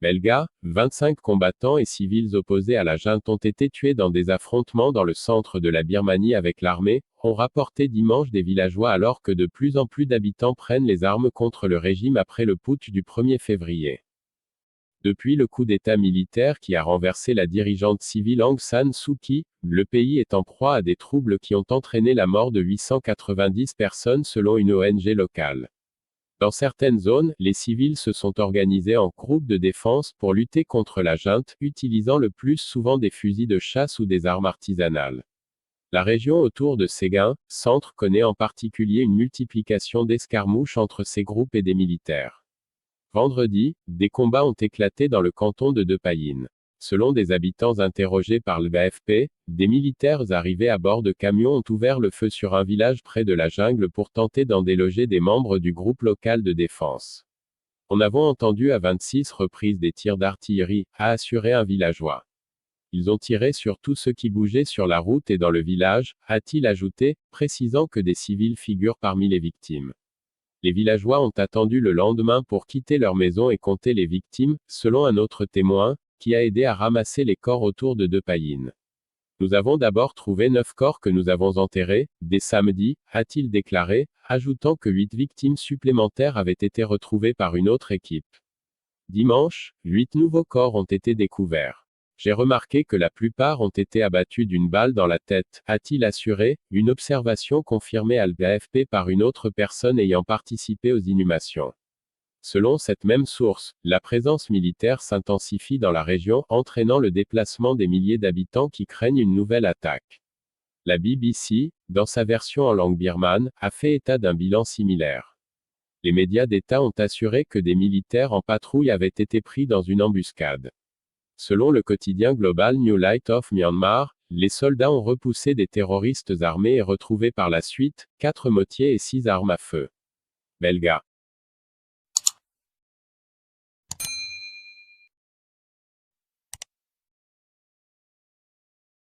Belga, 25 combattants et civils opposés à la junte ont été tués dans des affrontements dans le centre de la Birmanie avec l'armée, ont rapporté dimanche des villageois alors que de plus en plus d'habitants prennent les armes contre le régime après le putsch du 1er février. Depuis le coup d'État militaire qui a renversé la dirigeante civile Aung San Suu Kyi, le pays est en proie à des troubles qui ont entraîné la mort de 890 personnes selon une ONG locale. Dans certaines zones, les civils se sont organisés en groupes de défense pour lutter contre la junte, utilisant le plus souvent des fusils de chasse ou des armes artisanales. La région autour de Séguin, centre, connaît en particulier une multiplication d'escarmouches entre ces groupes et des militaires. Vendredi, des combats ont éclaté dans le canton de Depayin. Selon des habitants interrogés par l'AFP, des militaires arrivés à bord de camions ont ouvert le feu sur un village près de la jungle pour tenter d'en déloger des membres du groupe local de défense. On avait entendu à 26 reprises des tirs d'artillerie, a assuré un villageois. Ils ont tiré sur tous ceux qui bougeaient sur la route et dans le village, a-t-il ajouté, précisant que des civils figurent parmi les victimes. Les villageois ont attendu le lendemain pour quitter leur maison et compter les victimes, selon un autre témoin, qui a aidé à ramasser les corps autour de Depayin. Nous avons d'abord trouvé 9 corps que nous avons enterrés, dès samedi, a-t-il déclaré, ajoutant que 8 victimes supplémentaires avaient été retrouvées par une autre équipe. Dimanche, 8 nouveaux corps ont été découverts. J'ai remarqué que la plupart ont été abattus d'une balle dans la tête, a-t-il assuré, une observation confirmée à l'AFP par une autre personne ayant participé aux inhumations. Selon cette même source, la présence militaire s'intensifie dans la région, entraînant le déplacement des milliers d'habitants qui craignent une nouvelle attaque. La BBC, dans sa version en langue birmane, a fait état d'un bilan similaire. Les médias d'État ont assuré que des militaires en patrouille avaient été pris dans une embuscade. Selon le quotidien Global New Light of Myanmar, les soldats ont repoussé des terroristes armés et retrouvé par la suite 4 mortiers et 6 armes à feu. Belga.